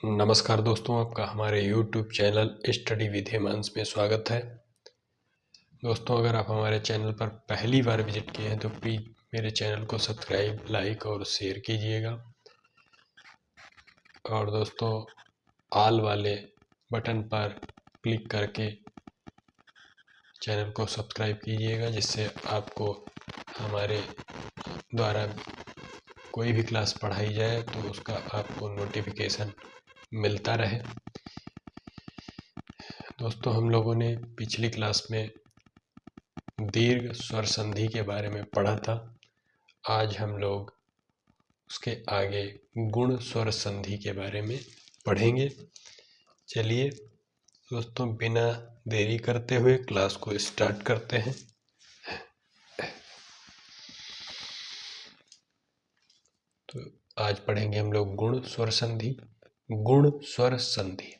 नमस्कार दोस्तों, आपका हमारे YouTube चैनल स्टडी विद हेमांश में स्वागत है। दोस्तों, अगर आप हमारे चैनल पर पहली बार विजिट किए हैं तो प्लीज़ मेरे चैनल को सब्सक्राइब, लाइक और शेयर कीजिएगा। और दोस्तों, ऑल वाले बटन पर क्लिक करके चैनल को सब्सक्राइब कीजिएगा, जिससे आपको हमारे द्वारा कोई भी क्लास पढ़ाई जाए तो उसका आपको नोटिफिकेशन मिलता रहे। दोस्तों, हम लोगों ने पिछली क्लास में दीर्घ स्वर संधि के बारे में पढ़ा था। आज हम लोग उसके आगे गुण स्वर संधि के बारे में पढ़ेंगे। चलिए दोस्तों, बिना देरी करते हुए क्लास को स्टार्ट करते हैं। तो आज पढ़ेंगे हम लोग गुण स्वर संधि। गुण स्वर संधि,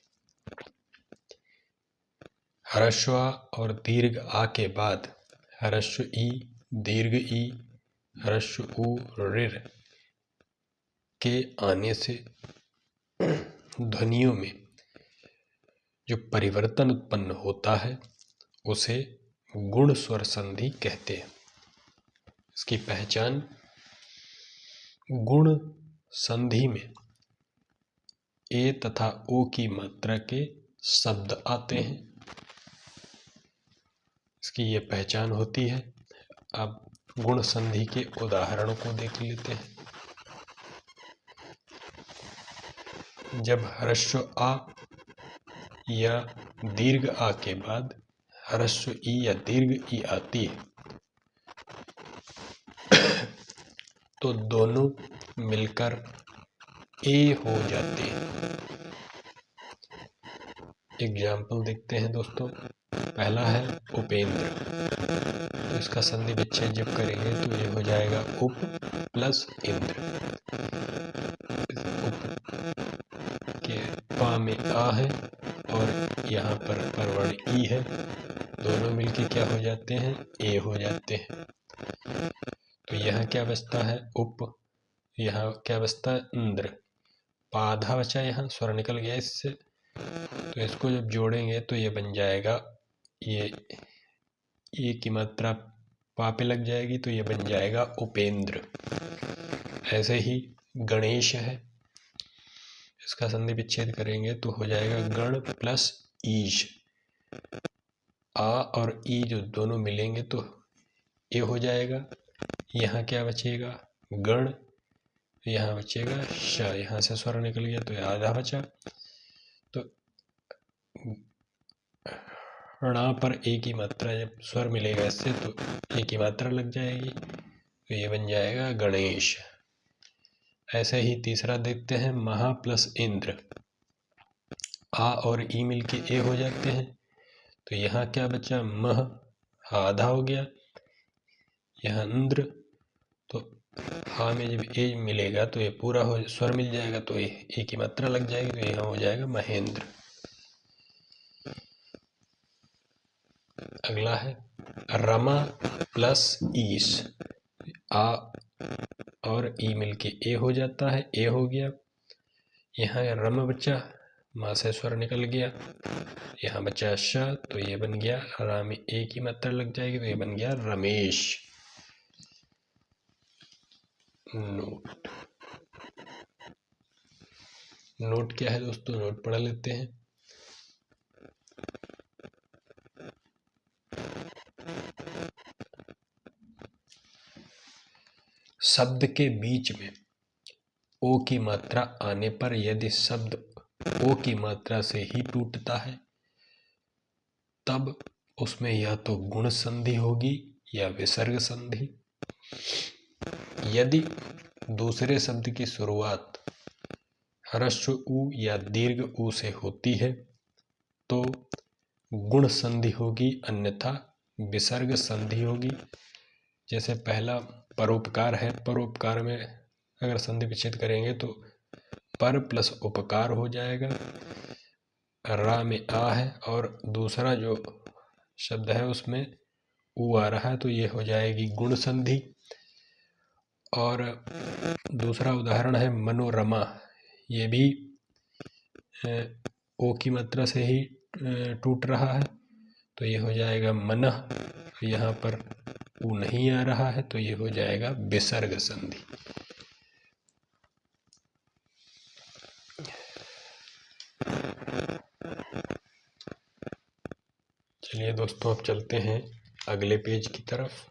ह्रस्व आ और दीर्घ आ के बाद ह्रस्व ई, दीर्घ ई, ह्रस्व उ, ऋ के आने से ध्वनियों में जो परिवर्तन उत्पन्न होता है उसे गुण स्वर संधि कहते हैं। इसकी पहचान, गुण संधि में ए तथा ओ की मात्रा के शब्द आते हैं, इसकी ये पहचान होती है। अब गुण संधि के उदाहरणों को देख लेते हैं। जब ह्रस्व आ या दीर्घ आ के बाद ह्रस्व ई या दीर्घ ई आती है तो दोनों मिलकर ए हो जाते हैं। एग्जाम्पल देखते हैं दोस्तों। पहला है उपेंद्र, तो इसका संधि विच्छेद जब करेंगे तो ये हो जाएगा उप प्लस इंद्र। उप के पा में आ है और यहाँ पर परवर्ण ई है, दोनों मिलके क्या हो जाते हैं, ए हो जाते हैं। तो यहाँ क्या बचता है, उप, यहाँ क्या बचता है, इंद्र। पाधा बचा, यहाँ स्वर निकल गया इससे, तो इसको जब जोड़ेंगे तो ये बन जाएगा, ये की मात्रा पा पे लग जाएगी तो ये बन जाएगा उपेंद्र। ऐसे ही गणेश है, इसका संधि विच्छेद करेंगे तो हो जाएगा गण प्लस ईश। आ और ई जो दोनों मिलेंगे तो ये हो जाएगा। यहाँ क्या बचेगा, गण, यहाँ बचेगा श, यहाँ से स्वर निकल गया तो ये आधा बचा। तो णा पर ए की मात्रा जब स्वर मिलेगा इससे तो ए की मात्रा लग जाएगी, तो ये बन जाएगा गणेश। ऐसे ही तीसरा देखते हैं, महा प्लस इंद्र। आ और ई मिलके ए हो जाते हैं, तो यहाँ क्या बचा, मह, आधा हो गया, यहाँ इंद्र, तो हा में जब ए मिलेगा तो ये पूरा हो, स्वर मिल जाएगा तो ए की मात्रा लग जाएगी, तो यहाँ हो जाएगा महेंद्र। अगला है रमा प्लस ईश। आ और ई मिलके ए हो जाता है, ए हो गया। यहाँ रम बचा, माँ से स्वर निकल गया, यहाँ बचा श, तो ये बन गया, रा में ए की मात्रा लग जाएगी तो ये बन गया रमेश। नोट, नोट क्या है दोस्तों, नोट पढ़ लेते हैं। शब्द के बीच में ओ की मात्रा आने पर यदि शब्द ओ की मात्रा से ही टूटता है तब उसमें या तो गुण संधि होगी या विसर्ग संधि। यदि दूसरे शब्द की शुरुआत ह्रस्व उ या दीर्घ उ से होती है तो गुण संधि होगी, अन्यथा विसर्ग संधि होगी। जैसे पहला परोपकार है, परोपकार में अगर संधि विच्छेद करेंगे तो पर प्लस उपकार हो जाएगा, रा में आ है और दूसरा जो शब्द है उसमें उ आ रहा है तो ये हो जाएगी गुण संधि। और दूसरा उदाहरण है मनोरमा, ये भी ओ की मात्रा से ही टूट रहा है, तो ये हो जाएगा मनः। यहाँ पर ऊ नहीं आ रहा है, तो ये हो जाएगा विसर्ग संधि। चलिए दोस्तों, अब चलते हैं अगले पेज की तरफ।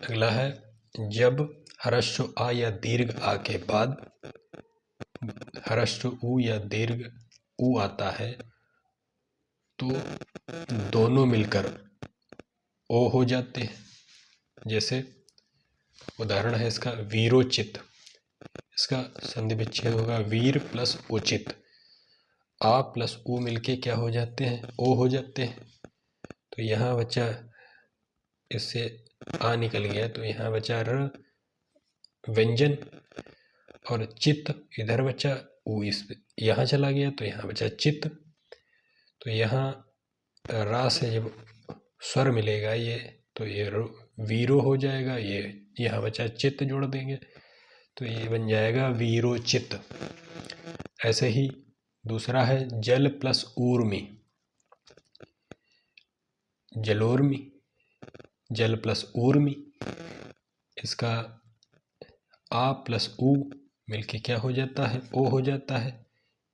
अगला है, जब ह्रस्व आ या दीर्घ आ के बाद ह्रस्व ऊ या दीर्घ ऊ आता है, तो दोनों मिलकर ओ हो जाते हैं। जैसे उदाहरण है इसका वीरोचित, इसका संधि विच्छेद होगा वीर प्लस उचित। आ प्लस ऊ मिलके क्या हो जाते हैं, ओ हो जाते हैं। तो यहाँ बचा, इससे आ निकल गया, तो यहाँ बचा र व्यंजन, और चित्त इधर बचा, ऊ इस यहाँ चला गया, तो यहाँ बचा चित्त। तो यहाँ रा से जब स्वर मिलेगा ये, तो ये वीरो हो जाएगा, ये यहाँ बचा चित्त जोड़ देंगे, तो ये बन जाएगा वीरोचित। ऐसे ही दूसरा है जल प्लस ऊर्मी, जलोर्मी, जल प्लस ऊर्मी। इसका आ प्लस ऊ मिलके क्या हो जाता है, ओ हो जाता है।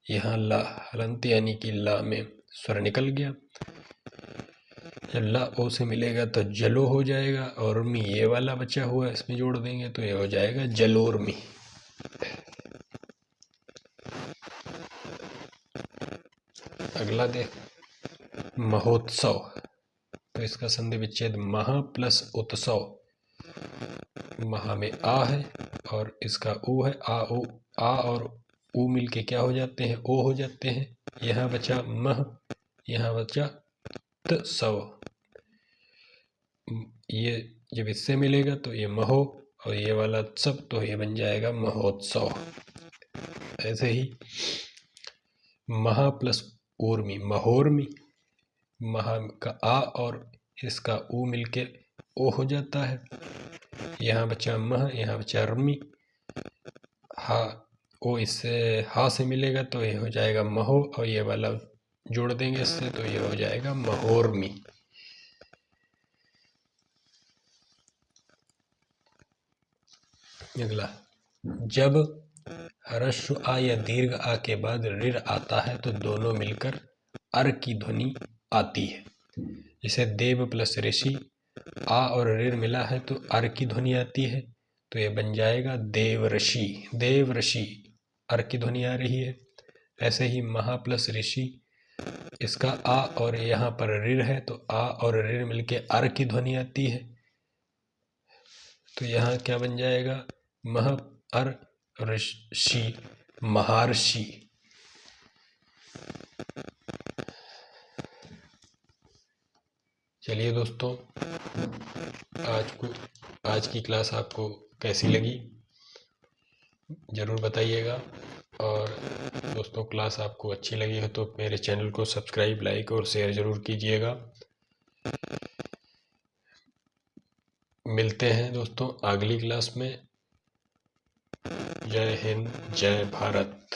यहाँ ला हलंत यानी कि ला में स्वर निकल गया, जब ला ओ से मिलेगा तो जलो हो जाएगा, और मी ये वाला बचा हुआ है इसमें जोड़ देंगे, तो ये हो जाएगा जलोर्मी। अगला देख महोत्सव, तो इसका संधि विच्छेद महा प्लस उत्सव। महा में आ है और इसका ऊ है, आ और ऊ मिलके क्या हो जाते हैं, ओ हो जाते हैं। यहाँ बचा मह, यहाँ बचा त्सव। ये जब इससे मिलेगा तो ये महो, और ये वाला सब, तो ये बन जाएगा महोत्सव। ऐसे ही महा प्लस ऊर्मी महोर्मी, महा का आ और इसका ऊ मिलके ओ हो जाता है। यहाँ बचा मह, यहाँ बचा रमी, हा ओ इससे हा से मिलेगा, तो ये हो जाएगा महो, और ये वाला जोड़ देंगे इससे, तो ये हो जाएगा महोर्मी। अगला, जब ह्रस्व आ या दीर्घ आ के बाद ऋर आता है, तो दोनों मिलकर अर की ध्वनि आती है। जैसे देव प्लस ऋषि, आ और ऋर मिला है तो अर की ध्वनि आती है, तो ये बन जाएगा देव ऋषि। देव ऋषि अर की ध्वनि आ रही है। ऐसे ही महा प्लस ऋषि, इसका आ और यहाँ पर ऋर है, तो आ और ऋर मिलके अर की ध्वनि आती है, तो यहाँ क्या बन जाएगा, मह अर ऋषि महर्षि। चलिए दोस्तों, आज की क्लास आपको कैसी लगी ज़रूर बताइएगा, और दोस्तों क्लास आपको अच्छी लगी हो तो मेरे चैनल को सब्सक्राइब, लाइक और शेयर ज़रूर कीजिएगा। मिलते हैं दोस्तों अगली क्लास में। जय हिंद, जय भारत।